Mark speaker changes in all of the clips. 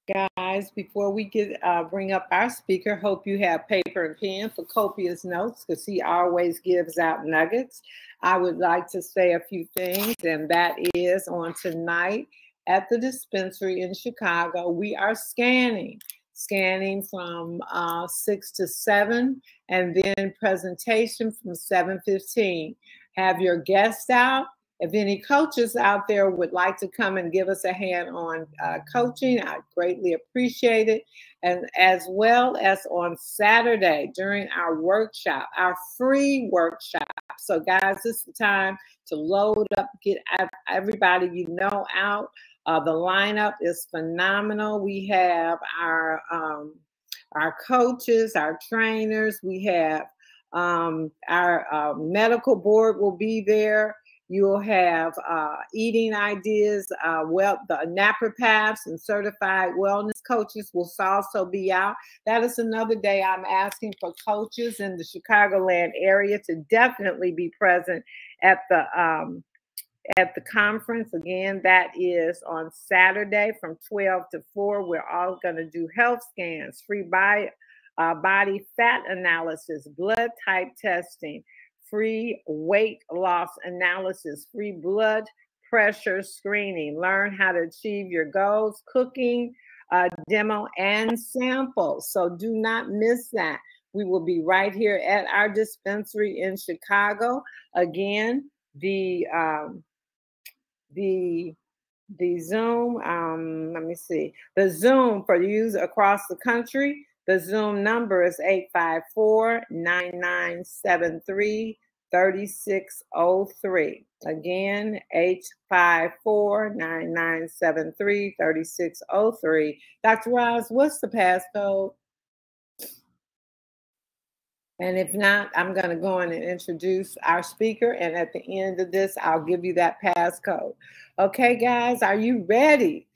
Speaker 1: Guys, before we get bring up our speaker, hope you have paper and pen for copious notes because he always gives out nuggets. I would like to say a few things, and that is on tonight at the dispensary in Chicago, we are scanning from 6 to 7, and then presentation from 7:15. Have your guests out. If any coaches out there would like to come and give us a hand on coaching, I'd greatly appreciate it. And as well as on Saturday during our workshop, our free workshop. So guys, this is the time to load up, get everybody you know out. The lineup is phenomenal. We have our coaches, our trainers. We have our medical board will be there. You'll have eating ideas. The naturopaths and certified wellness coaches will also be out. That is another day I'm asking for coaches in the Chicagoland area to definitely be present at the conference. Again, that is on Saturday from 12 to 4. We're all going to do health scans, free body fat analysis, blood type testing, free weight loss analysis, free blood pressure screening, learn how to achieve your goals, cooking, demo, and samples. So do not miss that. We will be right here at our dispensary in Chicago. Again, the Zoom, let me see, the Zoom for use across the country. The Zoom number is 854-9973-3603. Again, 854-9973-3603. Dr. Ross, what's the passcode? And if not, I'm going to go in and introduce our speaker. And at the end of this, I'll give you that passcode. Okay, guys, are you ready?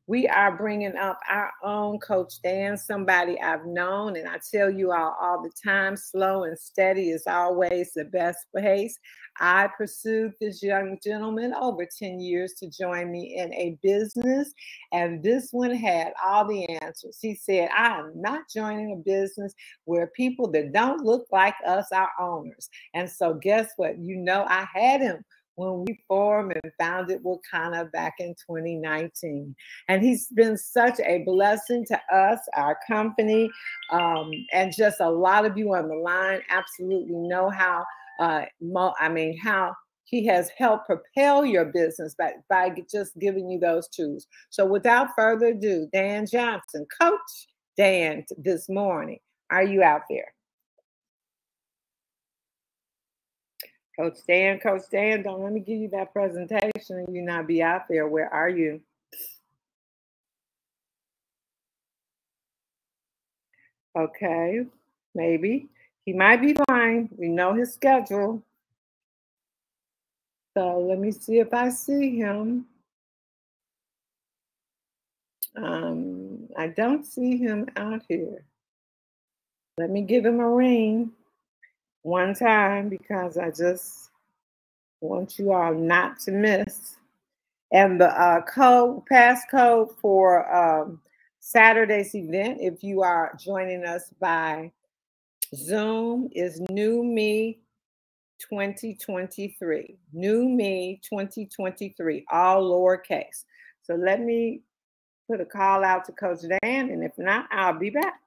Speaker 1: We are bringing up our own Coach Dan, somebody I've known. And I tell you all the time, slow and steady is always the best pace. I pursued this young gentleman over 10 years to join me in a business. And this one had all the answers. He said, I am not joining a business where people that don't look like us are owners. And so guess what? You know, I had him when we formed and founded Wakana back in 2019. And he's been such a blessing to us, our company, and just a lot of you on the line absolutely know how, how he has helped propel your business by just giving you those tools. So without further ado, Dan Johnson, Coach Dan, this morning, are you out there? Coach Dan, don't let me give you that presentation and you not be out there. Where are you? Okay, maybe. He might be fine. We know his schedule. So let me see if I see him. I don't see him out here. Let me give him a ring one time because I just want you all not to miss. And the passcode for Saturday's event, if you are joining us by Zoom, is New Me 2023. New Me 2023, all lowercase. So let me put a call out to Coach Dan, and if not, I'll be back.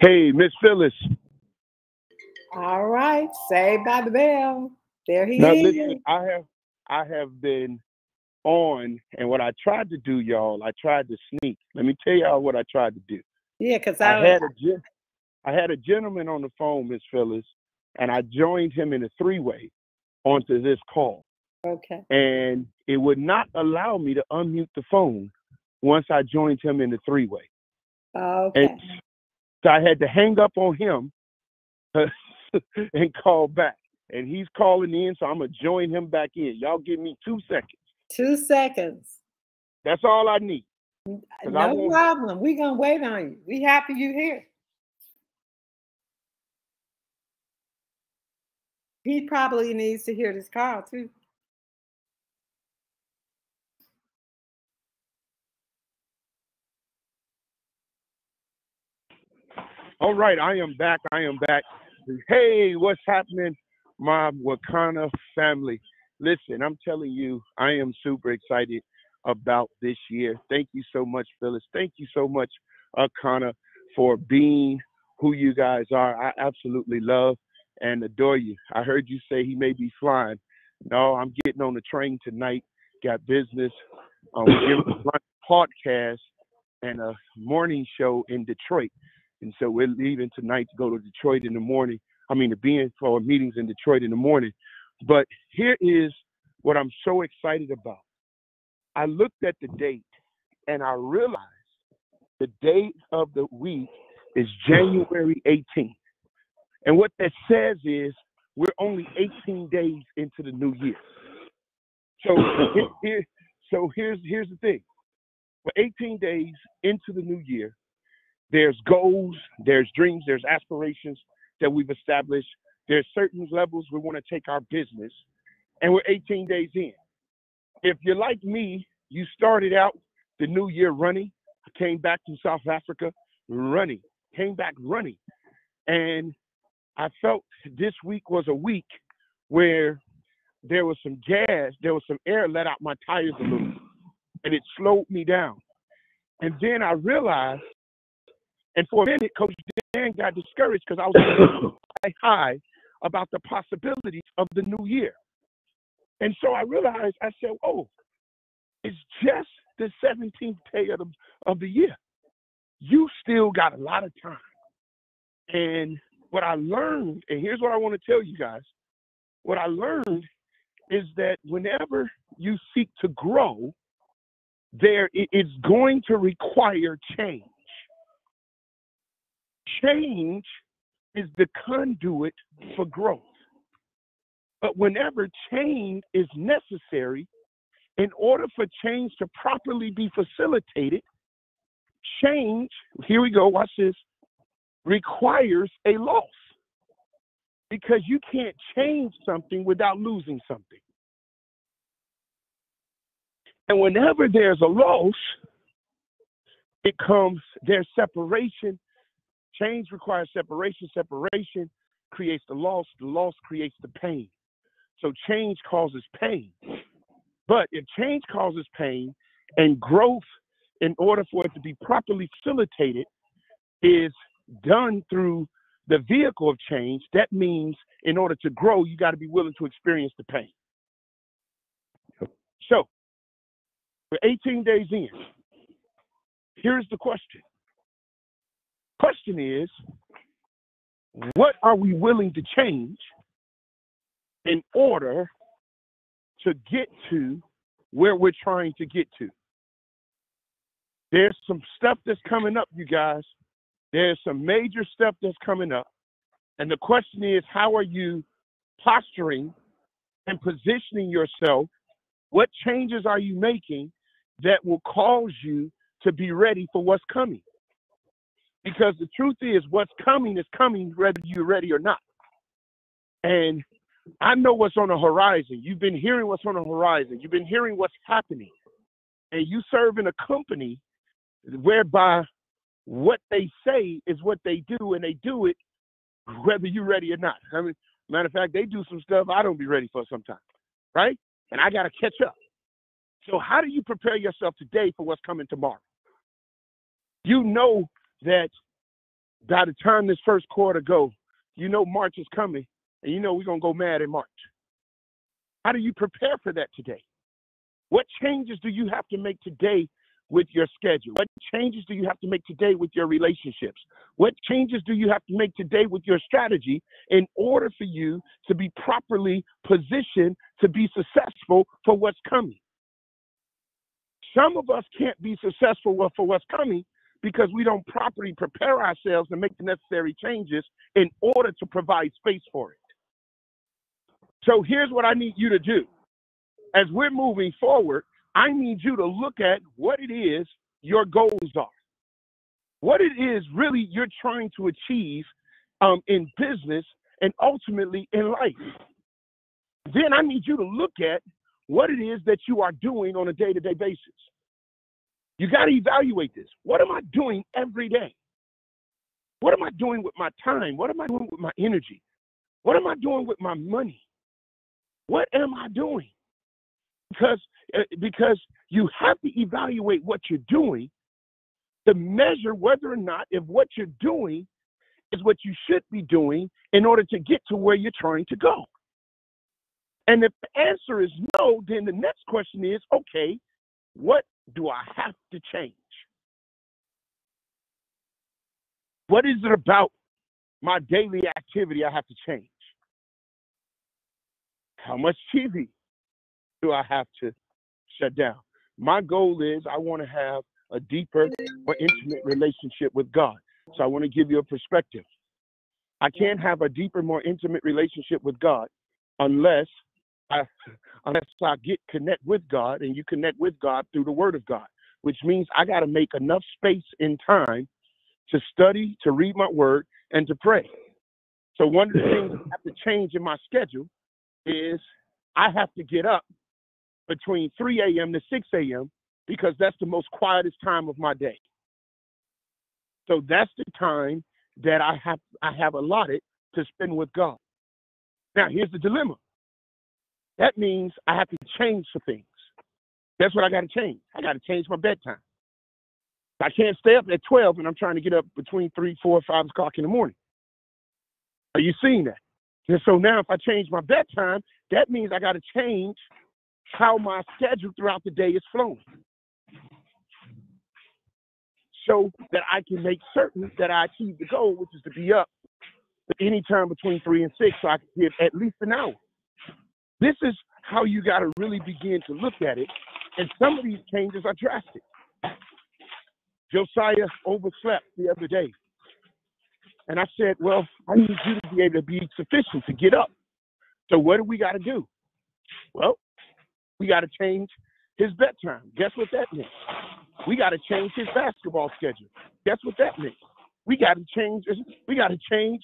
Speaker 2: Hey, Miss Phyllis.
Speaker 1: All right, saved by the bell. There he
Speaker 2: now,
Speaker 1: is.
Speaker 2: Listen, I have been on, and what I tried to do, y'all, I tried to sneak. Let me tell y'all what I tried to do.
Speaker 1: Yeah, because
Speaker 2: I had a gentleman on the phone, Miss Phyllis, and I joined him in a three-way onto this call.
Speaker 1: Okay.
Speaker 2: And it would not allow me to unmute the phone once I joined him in the three-way.
Speaker 1: Okay.
Speaker 2: And so I had to hang up on him and call back. And he's calling in, so I'm going to join him back in. Y'all give me 2 seconds.
Speaker 1: 2 seconds.
Speaker 2: That's all I need.
Speaker 1: No problem. We're going to wait on you. We happy you're here. He probably needs to hear this call, too.
Speaker 2: All right, I am back. Hey, what's happening, my Wakana family? Listen, I'm telling you, I am super excited about this year. Thank you so much, Phyllis. Thank you so much, Akana, for being who you guys are. I absolutely love and adore you. I heard you say he may be flying. No, I'm getting on the train tonight. Got business. We're giving a podcast and a morning show in Detroit. And so we're leaving tonight to go to Detroit in the morning. To be in for meetings in Detroit in the morning. But here is what I'm so excited about. I looked at the date and I realized the date of the week is January 18th. And what that says is we're only 18 days into the new year. So here's the thing. We're 18 days into the new year. There's goals, there's dreams, there's aspirations that we've established. There's certain levels we want to take our business, and we're 18 days in. If you're like me, you started out the new year running. I came back from South Africa running, came back running. And I felt this week was a week where there was some gas, there was some air let out my tires a little, and it slowed me down. And then I realized, and for a minute, Coach Dan got discouraged because I was high about the possibilities of the new year. And so I realized, I said, oh, it's just the 17th day of the year. You still got a lot of time. And what I learned, and here's what I want to tell you guys, what I learned is that whenever you seek to grow, it's going to require change. Change is the conduit for growth. But whenever change is necessary, in order for change to properly be facilitated, change, here we go, watch this, requires a loss. Because you can't change something without losing something. And whenever there's a loss, there's separation. Change requires separation. Separation creates the loss creates the pain. So change causes pain. But if change causes pain and growth, in order for it to be properly facilitated, is done through the vehicle of change, that means in order to grow, you got to be willing to experience the pain. So we're 18 days in. Here's the question. Question is, what are we willing to change in order to get to where we're trying to get to? There's some stuff that's coming up, you guys. There's some major stuff that's coming up. And the question is, how are you posturing and positioning yourself? What changes are you making that will cause you to be ready for what's coming? Because the truth is, what's coming is coming whether you're ready or not. And I know what's on the horizon. You've been hearing what's on the horizon. You've been hearing what's happening. And you serve in a company whereby what they say is what they do, and they do it whether you're ready or not. Matter of fact, they do some stuff I don't be ready for sometimes, right? And I got to catch up. So how do you prepare yourself today for what's coming tomorrow? You know that by the time this first quarter goes, you know March is coming, and you know we're going to go mad in March. How do you prepare for that today? What changes do you have to make today with your schedule? What changes do you have to make today with your relationships? What changes do you have to make today with your strategy in order for you to be properly positioned to be successful for what's coming? Some of us can't be successful for what's coming because we don't properly prepare ourselves and make the necessary changes in order to provide space for it. So here's what I need you to do. As we're moving forward, I need you to look at what it is your goals are. What it is really you're trying to achieve in business and ultimately in life. Then I need you to look at what it is that you are doing on a day-to-day basis. You got to evaluate this. What am I doing every day? What am I doing with my time? What am I doing with my energy? What am I doing with my money? What am I doing? Because you have to evaluate what you're doing to measure whether or not if what you're doing is what you should be doing in order to get to where you're trying to go. And if the answer is no, then the next question is, okay, what do I have to change? What is it about my daily activity I have to change? How much TV do I have to shut down? My goal is I want to have a deeper, more intimate relationship with God. So I want to give you a perspective. I can't have a deeper, more intimate relationship with God unless I connect with God, and you connect with God through the Word of God, which means I got to make enough space in time to study, to read my Word, and to pray. So one of the things I have to change in my schedule is I have to get up between 3 a.m. to 6 a.m. because that's the most quietest time of my day. So that's the time that I have allotted to spend with God. Now, here's the dilemma. That means I have to change some things. That's what I got to change. I got to change my bedtime. I can't stay up at 12 and I'm trying to get up between 3, 4, 5 o'clock in the morning. Are you seeing that? And so now if I change my bedtime, that means I got to change how my schedule throughout the day is flowing, so that I can make certain that I achieve the goal, which is to be up any time between 3 and 6, so I can give at least an hour. This is how you got to really begin to look at it. And some of these changes are drastic. Josiah overslept the other day. And I said, well, I need you to be able to be sufficient to get up. So what do we got to do? Well, we got to change his bedtime. Guess what that means? We got to change his basketball schedule. Guess what that means? We got to change his training.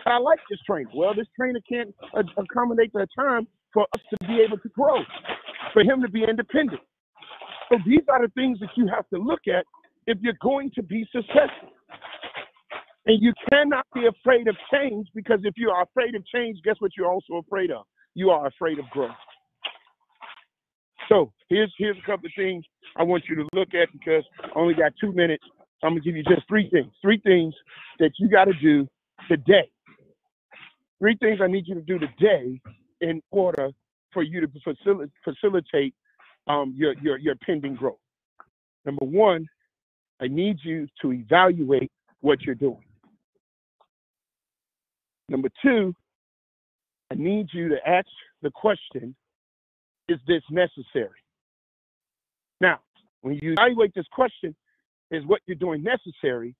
Speaker 2: But I like this trainer. Well, this trainer can't accommodate the time for us to be able to grow, for him to be independent. So these are the things that you have to look at if you're going to be successful. And you cannot be afraid of change, because if you are afraid of change, guess what you're also afraid of? You are afraid of growth. So here's a couple of things I want you to look at, because I only got 2 minutes. I'm going to give you just 3 things. 3 things that you got to do today. 3 things I need you to do today in order for you to facilitate your pending growth. Number 1, I need you to evaluate what you're doing. Number 2, I need you to ask the question, is this necessary? Now, when you evaluate this question, is what you're doing necessary?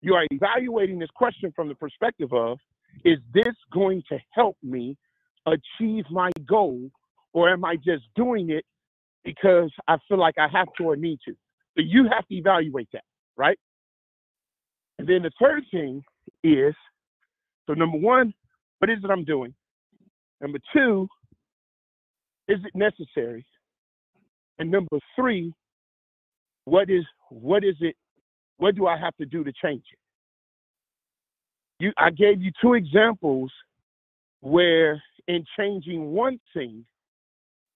Speaker 2: You are evaluating this question from the perspective of, is this going to help me achieve my goal, or am I just doing it because I feel like I have to or need to? So you have to evaluate that, right? And then the third thing is, so number 1, what is it I'm doing? Number 2, is it necessary? And number 3, what do I have to do to change it? I gave you 2 examples where in changing one thing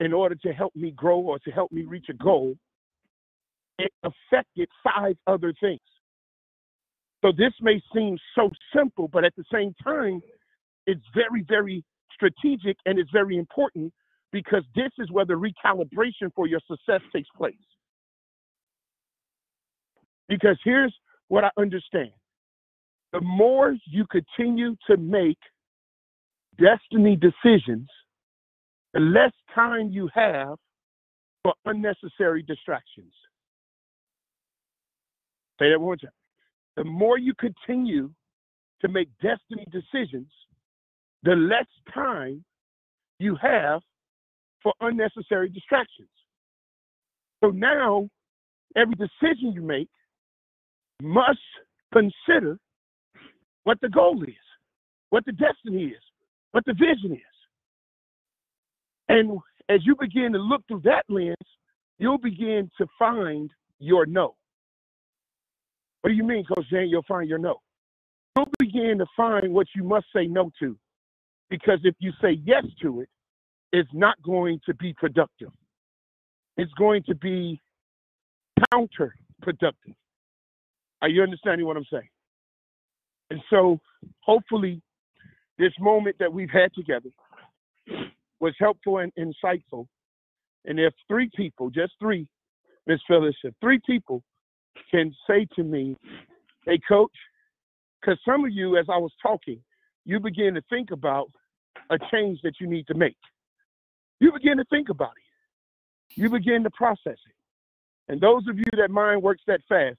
Speaker 2: in order to help me grow or to help me reach a goal, it affected 5 other things. So this may seem so simple, but at the same time, it's very, very strategic, and it's very important, because this is where the recalibration for your success takes place. Because here's what I understand. The more you continue to make destiny decisions, the less time you have for unnecessary distractions. Say that one more time. The more you continue to make destiny decisions, the less time you have for unnecessary distractions. So now, every decision you make must consider what the goal is, what the destiny is, what the vision is. And as you begin to look through that lens, you'll begin to find your no. What do you mean, Coach Jane? You'll find your no. You'll begin to find what you must say no to. Because if you say yes to it, it's not going to be productive. It's going to be counterproductive. Are you understanding what I'm saying? And so hopefully this moment that we've had together was helpful and insightful. And if 3 people, just 3, Ms. Phyllis, if 3 people can say to me, hey, Coach, because some of you, as I was talking, you begin to think about a change that you need to make. You begin to think about it. You begin to process it. And those of you that mind works that fast,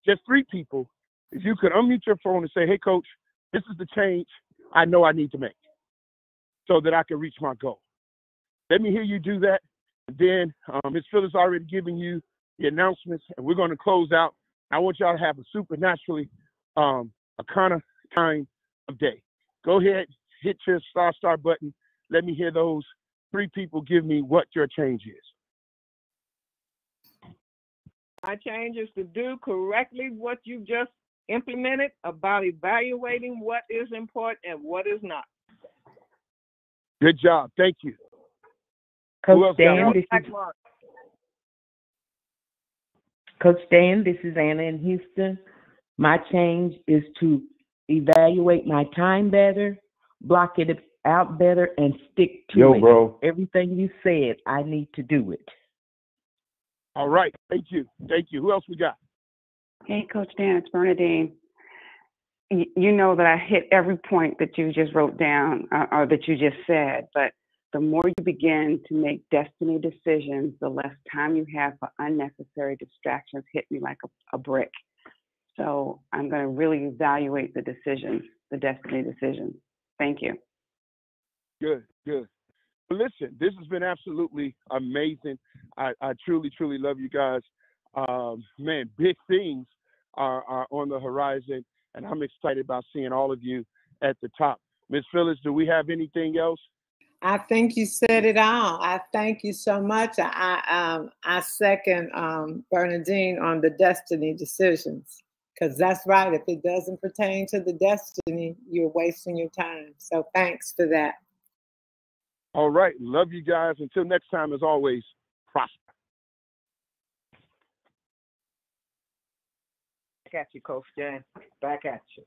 Speaker 2: just 3 people, if you could unmute your phone and say, hey, Coach, this is the change I know I need to make so that I can reach my goal. Let me hear you do that. And then Ms. Phyllis already given you the announcements, and we're going to close out. I want y'all to have a supernaturally a kind of time of day. Go ahead, hit your star button. Let me hear those 3 people give me what your change is.
Speaker 3: My change is to do correctly what you just implemented about evaluating what is important and what is not.
Speaker 2: Good job. Thank you.
Speaker 4: Coach Dan, this is Anna in Houston. My change is to evaluate my time better, block it out better, and stick to it.
Speaker 2: Bro.
Speaker 4: Everything you said, I need to do it.
Speaker 2: All right. Thank you. Thank you. Who else we got?
Speaker 5: Hey, Coach Dan, it's Bernadine. You know that I hit every point that you just wrote down or that you just said, but the more you begin to make destiny decisions, the less time you have for unnecessary distractions hit me like a brick. So I'm going to really evaluate the decisions, the destiny decisions. Thank you.
Speaker 2: Good, good. Well, listen, this has been absolutely amazing. I truly, truly love you guys. Man, big things are on the horizon, and I'm excited about seeing all of you at the top. Ms. Phyllis, do we have anything else?
Speaker 1: I think you said it all. I thank you so much. I second Bernadine on the destiny decisions, because that's right. If it doesn't pertain to the destiny, you're wasting your time. So thanks for that.
Speaker 2: All right. Love you guys. Until next time, as always, prosper.
Speaker 3: Back at you, Coach Jan. Back at you.